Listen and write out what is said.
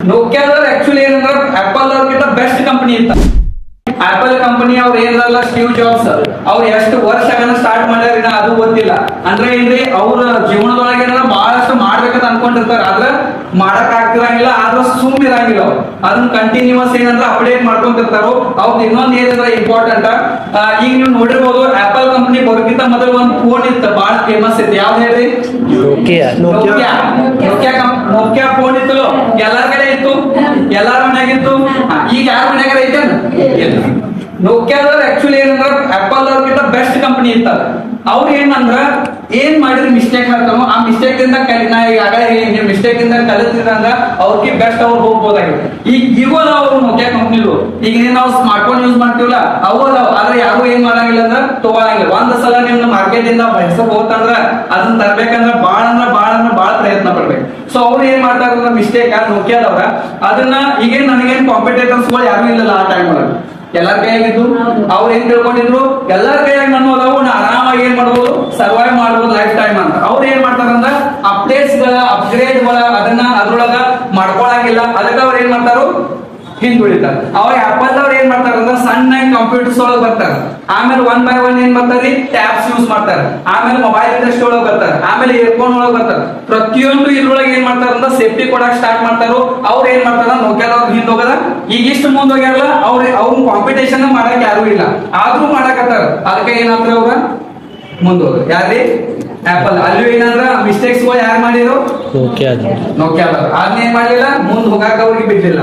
ನೋಕಿಯಾದವ್ರು actually ಏನಂದ್ರೆ apple ಅವ್ರಿಗಿಂತ best company ಇತ್ತ. ಆಪಲ್ ಕಂಪನಿ ಅವ್ರು ಏನಲ್ಲ ಸ್ಟೀವ್ ಜಾಬ್ಸ್ ಅವ್ರು ಎಷ್ಟು ವರ್ಷಗಳನ್ನ ಸ್ಟಾರ್ಟ್ ಮಾಡ್ಯಾರ ಅದು ಗೊತ್ತಿಲ್ಲ. ಅಂದ್ರೆ ಏನ್ರಿ ಅವ್ರ ಜೀವನದೊಳಗೆ ಏನಾರ ಬಹಳಷ್ಟು ಮಾಡ್ಬೇಕಂತ ಅನ್ಕೊಂಡಿರ್ತಾರ, ಆದ್ರೆ ಮಾಡಕ್ ಆಗ್ತಿರಂಗಿಲ್ಲ, ಆದ್ರೆ ಸುಮ್ ಇರಂಗಿಲ್ಲ. ಅವ್ರು ಅದನ್ನ ಕಂಟಿನ್ಯೂಸ್ ಏನಂದ್ರೆ ಅಪ್ಡೇಟ್ ಮಾಡ್ಕೊಂತಿರ್ತಾರೋ. ಅವ್ರದ್ದು ಇನ್ನೊಂದು ಏನಂದ್ರೆ ಇಂಪಾರ್ಟೆಂಟ್, ಈಗ ನೀವು ನೋಡಿರ್ಬೋದು ಆಪಲ್ ಕಂಪನಿ ಬರೋಕ್ಕಿಂತ ಮೊದಲು ಒಂದು ಫೋನ್ ಇತ್ತು ಬಹಳ ಫೇಮಸ್ ಇತ್ತು. ಯಾವ್ದು ಹೇಳ್ರಿ? ನೋಕಿಯಾ ಫೋನ್ ಇತ್ತು, ಎಲ್ಲಾರ ಕಡೆ ಇತ್ತು, ಎಲ್ಲಾರ ಮನ್ಯಾಗಿತ್ತು. ಈಗ ಯಾರ ಮನ್ಯಾಗ ಐತೆ? ನೋಕಿಯಾದವ್ರು ಆಕ್ಚುಲಿ ಏನಂದ್ರ ಆಪಲ್ ಅವ್ರಿಗಿಂತ ಬೆಸ್ಟ್ ಕಂಪನಿ ಇತ್ತ. ಅವ್ರು ಏನಂದ್ರ ಏನ್ ಮಾಡಿದ್ರೆ ಮಿಸ್ಟೇಕ್ ಆಗ್ತಾನೋ ಆ ಮಿಸ್ಟೇಕ್ ಇಂದ ನಾ ಈಗ ಮಿಸ್ಟೇಕ್ ಇಂದ ಕಲಿತಿದ್ರಂದ್ರ ಅವ್ರಿಗೆ ಬೆಸ್ಟ್ ಅವ್ರು ಹೋಗ್ಬೋದಾಗಿದೆ. ಈಗ ಇವಾಗ ಅವ್ರು ನೋಕಿಯಾ ಕಂಪ್ನಿಲು ಈಗ ನಾವು ಸ್ಮಾರ್ಟ್ ಫೋನ್ ಯೂಸ್ ಮಾಡ್ತೀವಲ್ಲ ಅವು ಅದಾವ, ಆದ್ರೆ ಯಾರು ಏನ್ ಮಾಡಂಗಿಲ್ಲ ಅಂದ್ರ ತಗೊಳಂಗಿಲ್ಲ. ಒಂದ್ ಸಲ ನಿಮ್ ಮಾರ್ಕೆಟ್ ಇಂದ ಹೆಸರು ಹೋತಂದ್ರ ಅದನ್ನ ತರ್ಬೇಕಂದ್ರ ಬಾಳ ಪ್ರಯತ್ನ ಪಡ್ಬೇಕು. ಸೊ ಅವ್ರು ಏನ್ ಮಾಡ್ತಾರ ಮಿಸ್ಟೇಕ್ ನೋಕಿಯಾದವ್ರ ಅದನ್ನ ಈಗೇನ್ ನನಗೇನ್ ಕಾಂಪಿಟೇಟರ್ಸ್ ಗಳು ಯಾರು ಇಲ್ಲಲ್ಲ ಆ ಟೈಮ್ ಒಳಗೆ. ಎಲ್ಲರ ಕೈಯಾಗಿದ್ದು ಅವ್ರು ಏನ್ ತಿಳ್ಕೊಂಡಿದ್ರು, ಎಲ್ಲರ ಕೈಯಾಗಿ ನನ್ನ ಅದಾವು, ನಾ ಆರಾಮಾಗಿ ಏನ್ ಮಾಡ್ಬೋದು, ಸರ್ವೈವ್ ಮಾಡ್ಬೋದು ಲೈಫ್ ಟೈಮ್ ಅಂತ. ಅವ್ರು ಏನ್ ಮಾಡ್ತಾರಂದ್ರ ಅಪ್ಡೇಟ್ಸ್ ಗಳ ಅಪ್ಗ್ರೇಡ್ ಗಳ ಅದನ್ನ ಅದ್ರೊಳಗ ಮಾಡ್ಕೊಳಂಗಿಲ್ಲ. ಅದಕ್ಕೆ ಅವ್ರು ಏನ್ ಮಾಡ್ತಾರು, ಹಿಂದುಳಿತಾರ. ಅವ್ರ ಆಪಲ್ ಅವ್ರು ಏನ್ ಮಾಡ್ತಾರಂದ್ರ ಸಣ್ಣ ಕಂಪ್ಯೂಟರ್ಸ್ ಒಳಗೆ ಬರ್ತಾರ, ಆಮೇಲೆ ಒನ್ ಬೈ ಒನ್ ಏನ್ ಮಾಡ್ತಾರಿ ಟ್ಯಾಬ್ಸ್ ಯೂಸ್ ಮಾಡ್ತಾರ, ಆಮೇಲೆ ಮೊಬೈಲ್ ಇಂಡಸ್ಟ್ರಿ ಒಳಗೆ ಬರ್ತಾರ, ಆಮೇಲೆ ಇಯರ್ಫೋನ್ ಒಳಗೆ ಬರ್ತಾರ. ಪ್ರತಿಯೊಂದು ಇದ್ರೊಳಗೆ ಏನ್ ಮಾಡ್ತಾರಂದ್ರ ಸೇಫ್ಟಿ ಕೊಡಕ್ ಸ್ಟಾರ್ಟ್ ಮಾಡ್ತಾರೋ. ಅವ್ರು ಏನ್ ಮಾಡ್ತಾರ ನೋಕಿಯಾದವ್ರು ಹಿಂದ್ ಹೋಗದ. ಈಗ ಇಷ್ಟು ಮುಂದ್ ಹೋಗ್ಯಾರಲ್ಲ ಅವ್ರ ಕಾಂಪಿಟೇಷನ್ ಮಾಡಕ್ ಯಾರು ಇಲ್ಲ, ಆದ್ರೂ ಮಾಡಕತ್ತಾರ. ಅದಕ್ಕೆ ಏನಾಗ್ತಾರ ಅವ್ರ ಮುಂದ್ ಹೋಗ ಯಾರ್ರಿ ಆಪಲ್. ಅಲ್ಲಿ ಏನಂದ್ರ ಮಿಸ್ಟೇಕ್ಸ್ ಯಾರು ಮಾಡಿರೋ ನೋಕಿಯಾದವ್ರು. ಅದನ್ನೇನ್ ಮಾಡ್ಲಿಲ್ಲ, ಮುಂದ್ ಹೋಗಾಕ ಅವ್ರಿಗೆ ಬಿಡ್ಲಿಲ್ಲ.